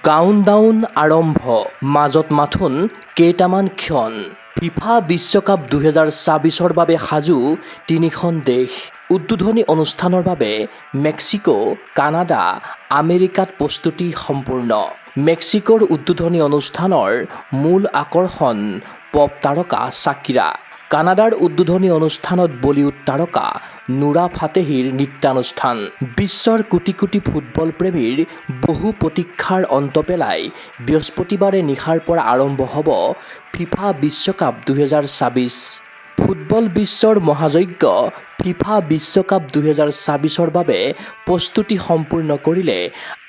Countdown আৰম্ভ, মাজত মাথোন কেইটামান ক্ষণ। ফিফা বিশ্বকাপ 2024ৰ বাবে সাজু তিনিখন দেশ। উদ্বোধনী অনুষ্ঠানৰ বাবে মেক্সিকো, কানাডা, আমেৰিকাত প্ৰস্তুতি সম্পূৰ্ণ। মেক্সিকোৰ উদ্বোধনী অনুষ্ঠানৰ মূল আকৰ্ষণ পপ তাৰকা শ্বাকিৰা। কানাডাৰ উদ্বোধনী অনুষ্ঠানত বলিউড তাৰকা নুৰা ফাতেহীৰ নৃত্যানুষ্ঠান। বিশ্বৰ কোটি কোটি ফুটবল প্ৰেমীৰ বহু প্ৰতীক্ষাৰ অন্ত পেলাই বৃহস্পতিবাৰে নিশাৰ পৰা আৰম্ভ হ'ব ফিফা বিশ্বকাপ 2024। ফুটবল বিশ্বৰ মহাযজ্ঞ ফিফা বিশ্বকাপ 2024ৰ বাবে প্ৰস্তুতি সম্পূৰ্ণ কৰিলে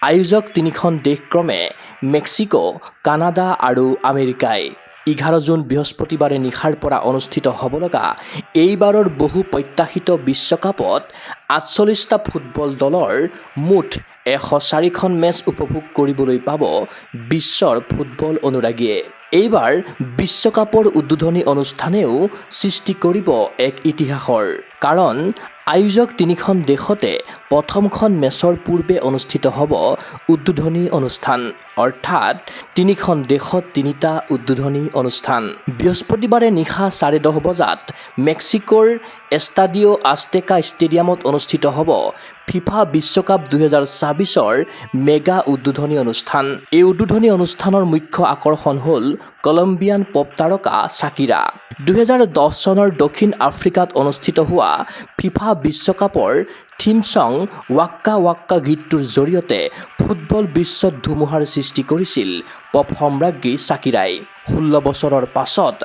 আয়োজক তিনিখন দেশ ক্ৰমে মেক্সিকো, কানাডা আৰু আমেৰিকাই। 11 জুন বৃহস্পতিবাৰে নিশাৰ পৰা অনুষ্ঠিত হ'ব লগা এইবাৰৰ বহু প্ৰত্যাশিত বিশ্বকাপত 48টা ফুটবল দলৰ মুঠ 104খন মেচ উপভোগ কৰিবলৈ পাব বিশ্বৰ ফুটবল অনুৰাগীয়ে। এইবাৰ বিশ্বকাপৰ উদ্বোধনী অনুষ্ঠানেও সৃষ্টি কৰিব এক ইতিহাসৰ। কাৰণ আয়োজক তিনিখন দেশতে প্ৰথমখন মেচৰ পূৰ্বে অনুষ্ঠিত হ'ব উদ্বোধনী অনুষ্ঠান। অৰ্থাৎ তিনিখন দেশত তিনিটা উদ্বোধনী অনুষ্ঠান। বৃহস্পতিবাৰে নিশা 10:30 বজাত মেক্সিকোৰ এষ্টাডিও আজটেকা ষ্টেডিয়ামত অনুষ্ঠিত হ'ব ফিফা বিশ্বকাপ 2024ৰ মেগা উদ্বোধনী অনুষ্ঠান। এই উদ্বোধনী অনুষ্ঠানৰ মুখ্য আকৰ্ষণ হ'ল কলম্বিয়ান পপ তাৰকা শ্বাকিৰা। 2010 চনৰ দক্ষিণ আফ্ৰিকাত অনুষ্ঠিত হোৱা ফিফা বিশ্বকাপৰ থিম ছং ৱাক্কা ৱাক্কা গীতটোৰ জৰিয়তে ফুটবল বিশ্বত ধুমুহাৰ সৃষ্টি কৰিছিল পপ সম্ৰাজ্ঞী শ্বাকিৰাই। 16 বছৰৰ পাছত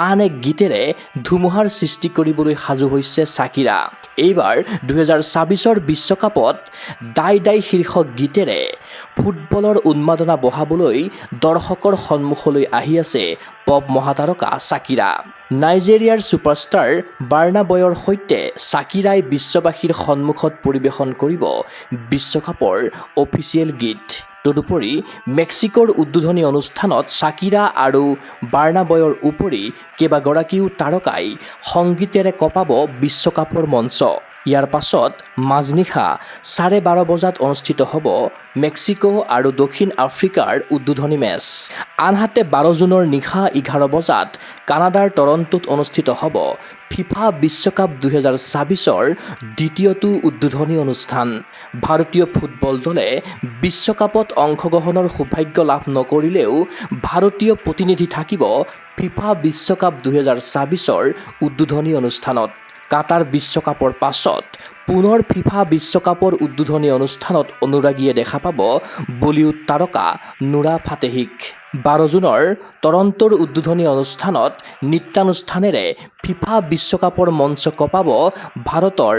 আন এক গীতেৰে ধুমুহাৰ সৃষ্টি কৰিবলৈ সাজু হৈছে শ্বাকিৰা। এইবাৰ 2024ৰ বিশ্বকাপত দাই দাই শীৰ্ষক গীতেৰে ফুটবলৰ উন্মাদনা বঢ়াবলৈ দৰ্শকৰ সন্মুখলৈ আহি আছে পপ মহাতাৰকা শ্বাকিৰা। নাইজেৰিয়াৰ ছুপাৰষ্টাৰ বাৰ্না বয়ৰ সৈতে শ্বাকিৰাই বিশ্ববাসীৰ সন্মুখত পৰিৱেশন কৰিব বিশ্বকাপৰ অফিচিয়েল গীত। তদুপৰি মেক্সিকোৰ উদ্বোধনী অনুষ্ঠানত শ্বাকিৰা আৰু বাৰ্না বয়ৰ উপৰি কেইবাগৰাকীও তাৰকাই সংগীতেৰে কঁপাব বিশ্বকাপৰ মঞ্চ। ইয়াৰ পাছত মাজনিশা 12:30 বজাত অনুষ্ঠিত হ'ব মেক্সিকো আৰু দক্ষিণ আফ্ৰিকাৰ উদ্বোধনী মেচ। আনহাতে 12 জুনৰ নিশা 11 বজাত কানাডাৰ টৰন্টোত অনুষ্ঠিত হ'ব ফিফা বিশ্বকাপ 2024ৰ দ্বিতীয়টো উদ্বোধনী অনুষ্ঠান। ভাৰতীয় ফুটবল দলে বিশ্বকাপত অংশগ্ৰহণৰ সৌভাগ্য লাভ নকৰিলেও ভাৰতীয় প্ৰতিনিধি থাকিব ফিফা বিশ্বকাপ 2024ৰ উদ্বোধনী অনুষ্ঠানত। কাটাৰ বিশ্বকাপৰ পাছত পুনৰ ফিফা বিশ্বকাপৰ উদ্বোধনী অনুষ্ঠানত অনুৰাগীয়ে দেখা পাব বলিউড তাৰকা নুৰা ফাতেহীক। 12 জুনৰ টৰন্টোৰ উদ্বোধনী অনুষ্ঠানত নৃত্যানুষ্ঠানেৰে ফিফা বিশ্বকাপৰ মঞ্চ কঁপাব ভাৰতৰ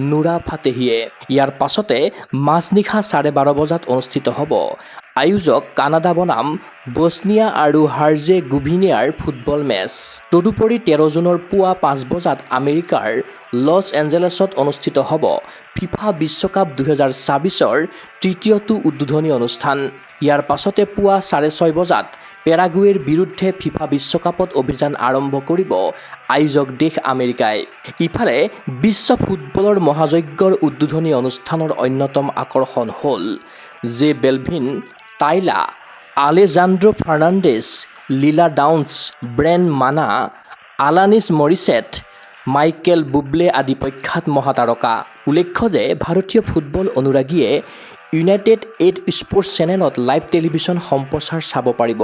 নুৰা ফাতেহীয়ে। ইয়াৰ পাছতে মাজনিশা 12:30 বজাত অনুষ্ঠিত হ'ব আয়োজক কানাডা বনাম বস্নিয়া আৰু হাৰ্জেগোভিনাৰ ফুটবল মেচ। তদুপৰি 13 জুনৰ পুৱা 5 বজাত আমেৰিকাৰ লছ এঞ্জেলেছত অনুষ্ঠিত হ'ব ফিফা বিশ্বকাপ 2024ৰ তৃতীয়টো উদ্বোধনী অনুষ্ঠান। ইয়াৰ পাছতে পুৱা 6:30 বজাত পেৰাগুৱেৰ বিৰুদ্ধে ফিফা বিশ্বকাপত অভিযান আৰম্ভ কৰিব আয়োজক দেশ আমেৰিকাই। ইফালে বিশ্ব ফুটবলৰ মহাযজ্ঞৰ উদ্বোধনী অনুষ্ঠানৰ অন্যতম আকৰ্ষণ হ'ল জে বেলভিন, টাইলা, আলেজান্দ্ৰো ফাৰ্নাণ্ডেজ, লিলা ডাউন্স, ব্ৰেন মানা, আলানিছ মৰিছেট, মাইকেল বুব্লে আদি প্ৰখ্যাত মহাতাৰকা। উল্লেখ্য যে ভাৰতীয় ফুটবল অনুৰাগীয়ে ইউনাইটেড 8 স্পৰ্টছ চেনেলত লাইভ টেলিভিছন সম্প্ৰচাৰ চাব পাৰিব।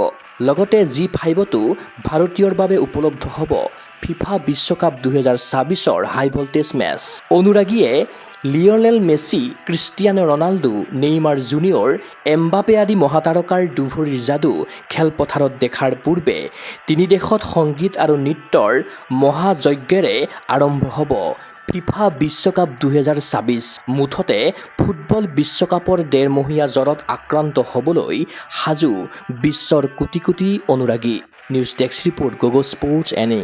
লগতে G5তো ভাৰতীয়ৰ বাবে উপলব্ধ হ'ব ফিফা বিশ্বকাপ 2024ৰ হাই ভল্টেজ মেচ। অনুৰাগীয়ে Lionel Messi, Cristiano Ronaldo, Neymar junior, Mbappe আদি মহাতাৰকাৰ দুভৰিৰ যাদু খেলপথাৰত দেখাৰ পূৰ্বে তিনি দেশত সংগীত আৰু নৃত্যৰ মহাযজ্ঞৰে আৰম্ভ হ'ব ফিফা বিশ্বকাপ 2024। মুঠতে ফুটবল বিশ্বকাপৰ ডেৰমহীয়া জ্বৰত আক্ৰান্ত হ'বলৈ সাজু বিশ্বৰ কোটি কোটি অনুৰাগী। News desk report, Gogo sports এনে।